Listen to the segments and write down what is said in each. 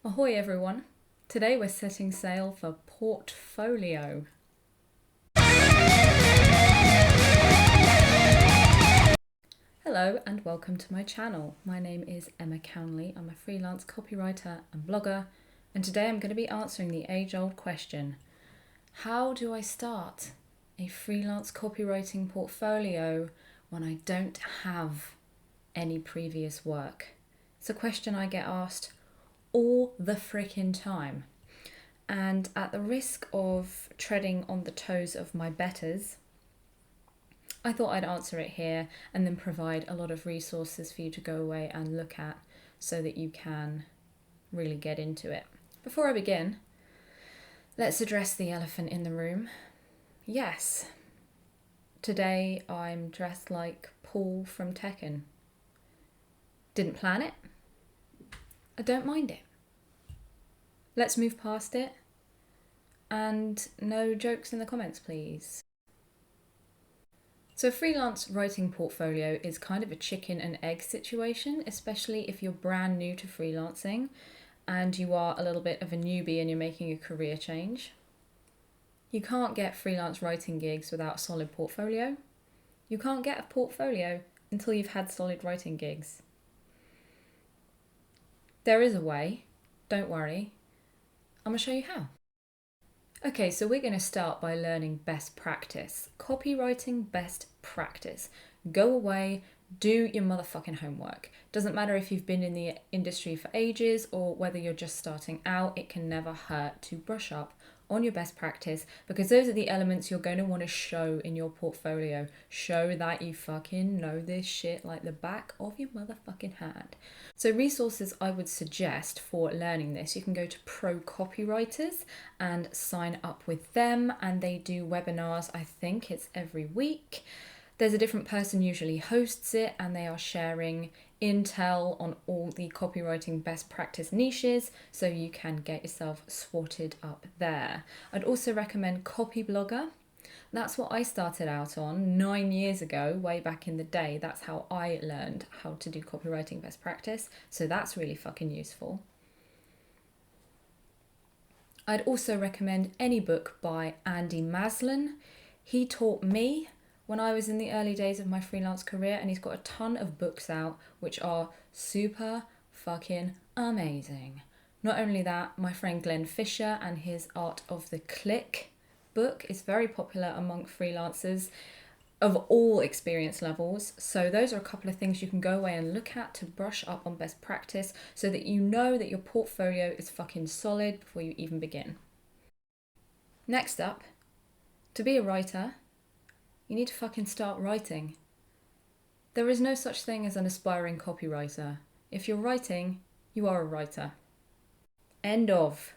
Ahoy everyone! Today we're setting sail for portfolio. Hello and welcome to my channel. My name is Emma Cownley. I'm a freelance copywriter and blogger, and today I'm going to be answering the age-old question: how do I start a freelance copywriting portfolio when I don't have any previous work? It's a question I get asked all the frickin' time. And at the risk of treading on the toes of my betters, I thought I'd answer it here and then provide a lot of resources for you to go away and look at so that you can really get into it. Before I begin, let's address the elephant in the room. Yes, today I'm dressed like Paul from Tekken. Didn't plan it. I don't mind it. Let's move past it. And no jokes in the comments, please. So a freelance writing portfolio is kind of a chicken and egg situation, especially if you're brand new to freelancing and you are a little bit of a newbie and you're making a career change. You can't get freelance writing gigs without a solid portfolio. You can't get a portfolio until you've had solid writing gigs. There is a way, don't worry. I'm going to show you how. Okay, so we're going to start by learning best practice. Copywriting best practice. Go away, do your motherfucking homework. Doesn't matter if you've been in the industry for ages or whether you're just starting out, it can never hurt to brush up on your best practice, because those are the elements you're going to want to show in your portfolio. Show that you fucking know this shit like the back of your motherfucking hand. So resources I would suggest for learning this, you can go to Pro Copywriters and sign up with them, and they do webinars. I think it's every week. There's a different person usually hosts it, and they are sharing intel on all the copywriting best practice niches, so you can get yourself swatted up there. I'd also recommend Copyblogger. That's what I started out on 9 years ago, way back in the day. That's how I learned how to do copywriting best practice, so that's really fucking useful. I'd also recommend any book by Andy Maslin. He taught me when I was in the early days of my freelance career, and he's got a ton of books out which are super fucking amazing. Not only that, my friend Glenn Fisher and his Art of the Click book is very popular among freelancers of all experience levels. So those are a couple of things you can go away and look at to brush up on best practice so that you know that your portfolio is fucking solid before you even begin. Next up, to be a writer, you need to fucking start writing. There is no such thing as an aspiring copywriter. If you're writing, you are a writer. End of.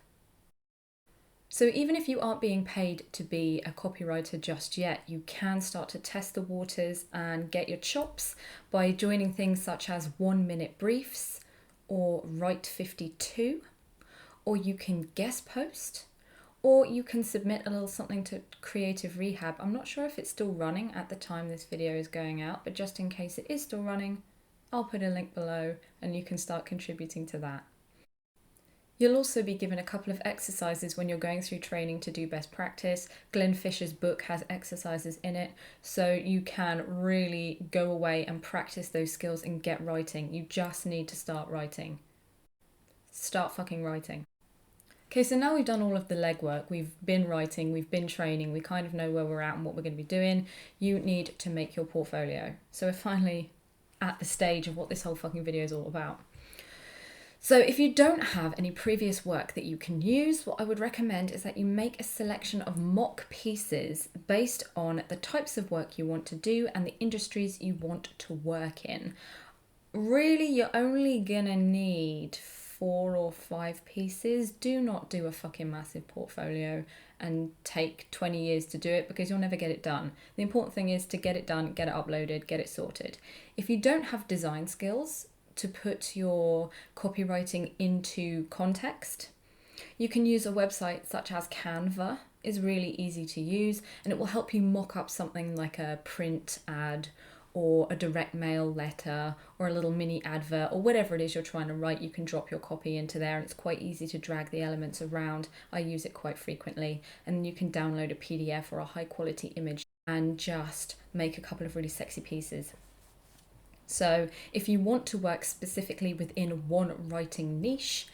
So even if you aren't being paid to be a copywriter just yet, you can start to test the waters and get your chops by joining things such as 1-minute briefs or Write 52, or you can guest post, or you can submit a little something to Creative Rehab. I'm not sure if it's still running at the time this video is going out, but just in case it is still running, I'll put a link below and you can start contributing to that. You'll also be given a couple of exercises when you're going through training to do best practice. Glenn Fisher's book has exercises in it, so you can really go away and practice those skills and get writing. You just need to start writing. Start fucking writing. Okay, so now we've done all of the legwork, we've been writing, we've been training, we kind of know where we're at and what we're going to be doing. You need to make your portfolio. So we're finally at the stage of what this whole fucking video is all about. So if you don't have any previous work that you can use, what I would recommend is that you make a selection of mock pieces based on the types of work you want to do and the industries you want to work in. Really, you're only gonna need 4 or 5 pieces. Do not do a fucking massive portfolio and take 20 years to do it, because you'll never get it done. The important thing is to get it done, get it uploaded, get it sorted. If you don't have design skills to put your copywriting into context, you can use a website such as Canva. Is really easy to use, and it will help you mock up something like a print ad or a direct mail letter or a little mini advert or whatever it is you're trying to write. You can drop your copy into there and it's quite easy to drag the elements around. I use it quite frequently. And then you can download a PDF or a high quality image and just make a couple of really sexy pieces. So if you want to work specifically within one writing niche,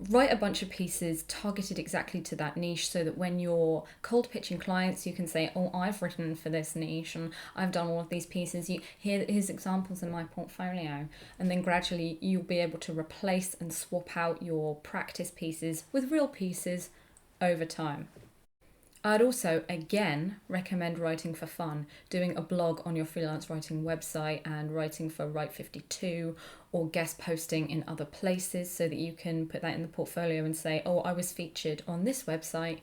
write a bunch of pieces targeted exactly to that niche so that when you're cold pitching clients, you can say, oh, I've written for this niche and I've done all of these pieces. Here's examples in my portfolio. And then gradually you'll be able to replace and swap out your practice pieces with real pieces over time. I'd also, again, recommend writing for fun, doing a blog on your freelance writing website and writing for Write 52 or guest posting in other places so that you can put that in the portfolio and say, oh, I was featured on this website,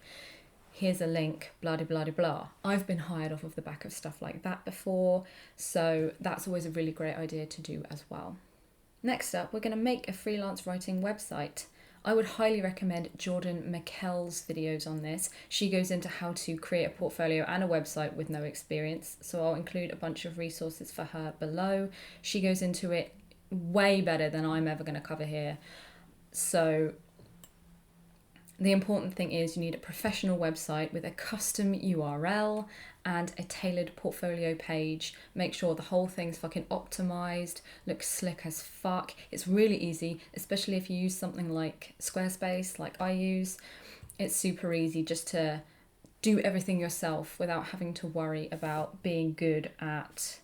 here's a link, blah, blah, blah, blah. I've been hired off of the back of stuff like that before, so that's always a really great idea to do as well. Next up, we're going to make a freelance writing website. I would highly recommend Jordan McKell's videos on this. She goes into how to create a portfolio and a website with no experience. So I'll include a bunch of resources for her below. She goes into it way better than I'm ever going to cover here. So the important thing is you need a professional website with a custom URL and a tailored portfolio page. Make sure the whole thing's fucking optimized, looks slick as fuck. It's really easy, especially if you use something like Squarespace, like I use. It's super easy just to do everything yourself without having to worry about being good at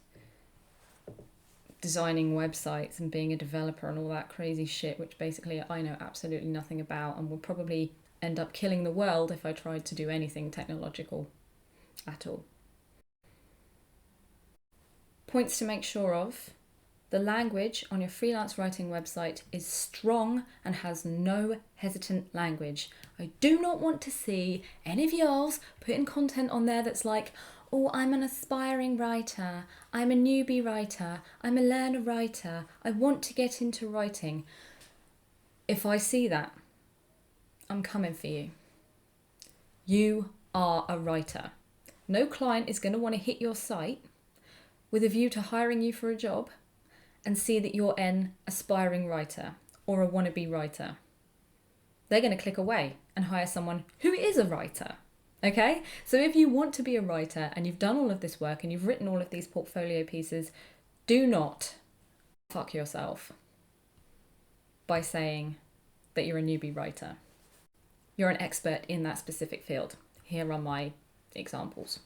designing websites and being a developer and all that crazy shit, which basically I know absolutely nothing about and will probably end up killing the world if I tried to do anything technological at all. Points to make sure of: the language on your freelance writing website is strong and has no hesitant language. I do not want to see any of y'alls putting content on there that's like, oh, I'm an aspiring writer, I'm a newbie writer, I'm a learner writer, I want to get into writing. If I see that, I'm coming for you. You are a writer. No client is going to want to hit your site with a view to hiring you for a job and see that you're an aspiring writer or a wannabe writer. They're going to click away and hire someone who is a writer. Okay? So if you want to be a writer and you've done all of this work and you've written all of these portfolio pieces, do not fuck yourself by saying that you're a newbie writer. You're an expert in that specific field. Here are my examples.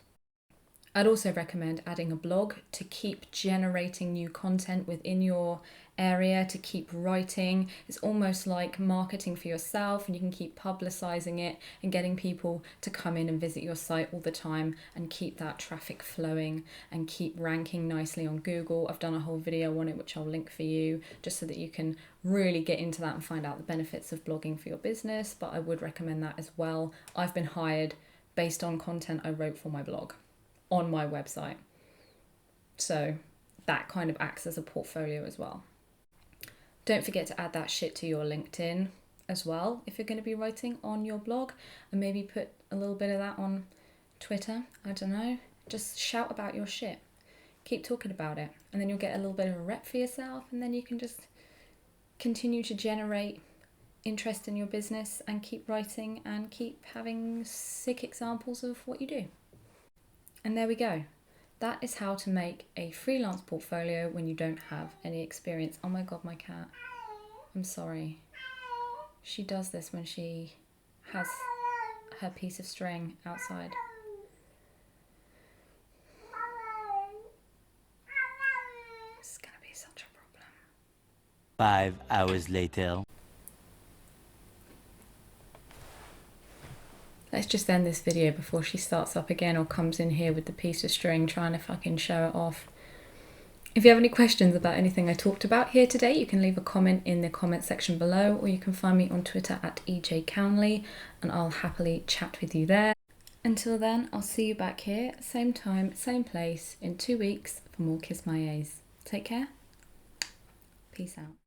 I'd also recommend adding a blog to keep generating new content within your area, to keep writing. It's almost like marketing for yourself, and you can keep publicizing it and getting people to come in and visit your site all the time and keep that traffic flowing and keep ranking nicely on Google. I've done a whole video on it, which I'll link for you, just so that you can really get into that and find out the benefits of blogging for your business. But I would recommend that as well. I've been hired based on content I wrote for my blog on my website. So that kind of acts as a portfolio as well. Don't forget to add that shit to your LinkedIn as well if you're going to be writing on your blog, and maybe put a little bit of that on Twitter. I don't know. Just shout about your shit. Keep talking about it, and then you'll get a little bit of a rep for yourself, and then you can just continue to generate interest in your business and keep writing and keep having sick examples of what you do. And there we go. That is how to make a freelance portfolio when you don't have any experience. Oh my God, my cat. I'm sorry. She does this when she has her piece of string outside. It's gonna be such a problem. 5 hours later. Let's just end this video before she starts up again or comes in here with the piece of string trying to fucking show it off. If you have any questions about anything I talked about here today, you can leave a comment in the comment section below, or you can find me on Twitter at @EJCownley, and I'll happily chat with you there. Until then, I'll see you back here, same time, same place, in 2 weeks for more Kiss My A's. Take care. Peace out.